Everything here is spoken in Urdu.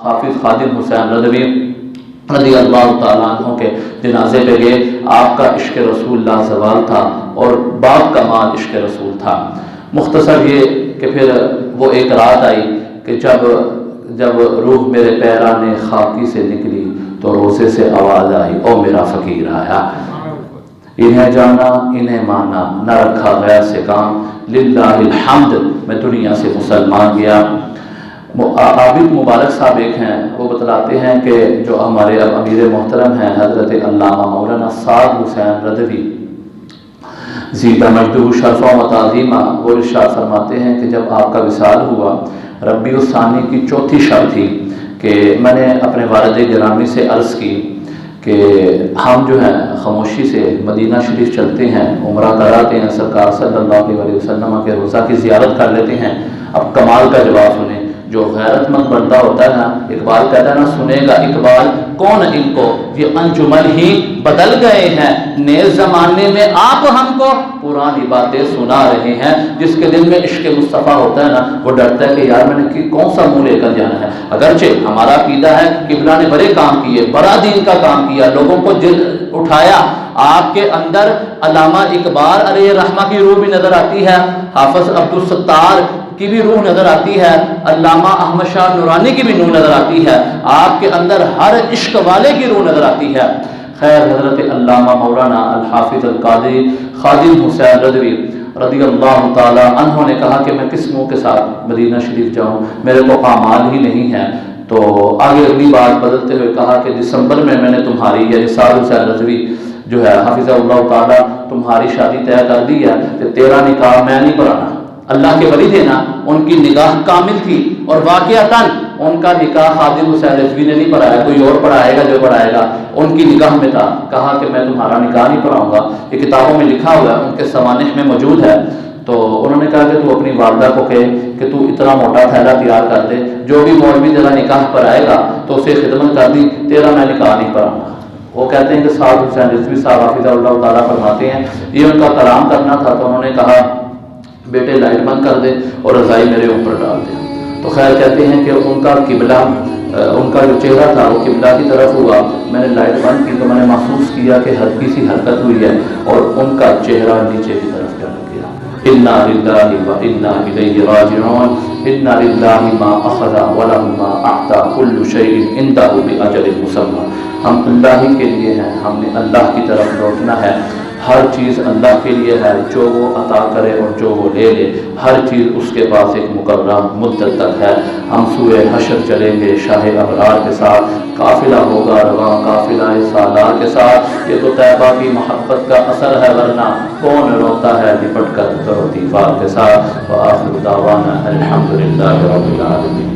حافظ خادم حسین رضوی رضی اللہ تعالیٰ عنہ کے جنازے پہ گئے. آپ کا عشق رسول لازوال تھا اور باپ کا مال عشق رسول تھا. مختصر یہ کہ پھر وہ ایک رات آئی کہ جب روح میرے پیرانے خاکی سے نکلی تو روزے سے آواز آئی، او میرا فقیر آیا. انہیں جانا انہیں مانا، نہ رکھا غیر سے کام، للہ الحمد میں دنیا سے مسلمان گیا. عابد مبارک صاحب ایک ہیں، وہ بتلاتے ہیں کہ جو ہمارے اب امیر محترم ہیں حضرت علامہ مولانا سعد حسین رضوی زیدہ مجدہ شرفہ و تعظیمہ، وہ ارشاد فرماتے ہیں کہ جب آپ کا وصال ہوا، ربیع الثانی کی چوتھی شب تھی کہ میں نے اپنے والد گرامی سے عرض کی کہ ہم جو ہیں خاموشی سے مدینہ شریف چلتے ہیں، عمرہ کراتے ہیں، سرکار صلی اللہ علیہ وسلم کے روضہ کی زیارت کر لیتے ہیں. اب کمال کا جواب سنیں. جو غیرت مند بندہ ہوتا ہے نا، اقبال کہتا ہے نا، سنے گا اقبال کون ان کو، یہ انجمن ہی بدل گئے ہیں، نئے زمانے میں آپ ہم کو پرانی باتیں سنا رہے ہیں. جس کے دل میں عشق مصطفیٰ ہوتا ہے نا، وہ ڈرتا ہے کہ یار میں نے کون سا منہ لے کر جانا ہے. اگرچہ ہمارا عقیدہ ہے کہ قبلہ نے بڑے کام کیے، بڑا دین کا کام کیا، لوگوں کو اٹھایا. آپ کے اندر علامہ اقبال علیہ رحمہ کی روح بھی نظر آتی ہے، حافظ عبدالستار کی بھی روح نظر آتی ہے، علامہ احمد شاہ نورانی کی بھی روح نظر آتی ہے، آپ کے اندر ہر عشق والے کی روح نظر آتی ہے. خیر حضرت علامہ مولانا الحافظ القادری خادم حسین رضوی رضی اللہ تعالی عنہ نے کہا کہ میں کس منہ کے ساتھ مدینہ شریف جاؤں، میرے کو اعمال ہی نہیں ہیں. تو آگے اگلی بات بدلتے ہوئے کہا کہ دسمبر میں نے تمہاری یعنی سعد حسین رضوی جو ہے حافظ اللہ تعالی تمہاری شادی طے کر دی ہے کہ تیرا نکاح میں نہیں پڑھانا. اللہ کے ولی تھے نا، ان کی نگاہ کامل تھی اور واقعتاً ان کا نکاح خادم حسین رضوی نے نہیں پڑھایا، کوئی اور پڑھائے گا جو پڑھائے گا، ان کی نگاہ میں تھا. کہا کہ میں تمہارا نکاح نہیں پڑھاؤں گا. یہ کتابوں میں لکھا ہوا ہے، ان کے سوانح میں موجود ہے. تو انہوں نے کہا کہ تو اپنی والدہ کو کہے کہ تو اتنا موٹا تھیلا تیار کر دے، جو بھی مولوی تیرا نکاح پڑھائے گا تو اسے خدمت کر دی، تیرا میں نکاح نہیں پڑھاؤں گا. وہ کہتے ہیں کہ سعد حسین رضوی صاحب حافظ اللہ تعالیٰ فرماتے ہیں یہ ان کا کلام کرنا تھا، تو انہوں نے کہا بیٹے لائٹ بند کر دے اور رضائی میرے اوپر ڈال دے. تو خیر کہتے ہیں کہ ان کا قبلہ، ان کا جو چہرہ تھا وہ قبلہ کی طرف ہوا. میں نے لائٹ بند کی تو میں نے محسوس کیا کہ ہلکی سی حرکت ہوئی ہے اور ان کا چہرہ نیچے کی طرف جانے گیا. انا للہ و انا الیہ راجعون، انا للہ ما اخذ وله ما اعطى كل شيء عنده باجل مسمى. ہم اللہ ہی کے لیے ہیں، ہم نے اللہ کی طرف لوٹنا ہے. ہر چیز اللہ کے لیے ہے، جو وہ عطا کرے اور جو وہ لے لے، ہر چیز اس کے پاس ایک مقررہ مدت تک ہے. ہم سوئے حشر چلیں گے شاہ ابرار کے ساتھ، قافلہ ہوگا رواں قافلہ سالار کے ساتھ. یہ تو طیبہ کی محبت کا اثر ہے، ورنہ کون روتا ہے لپٹ کر در و دیوار کے ساتھ. وآخر دعوانا الحمدللہ رب العالمین.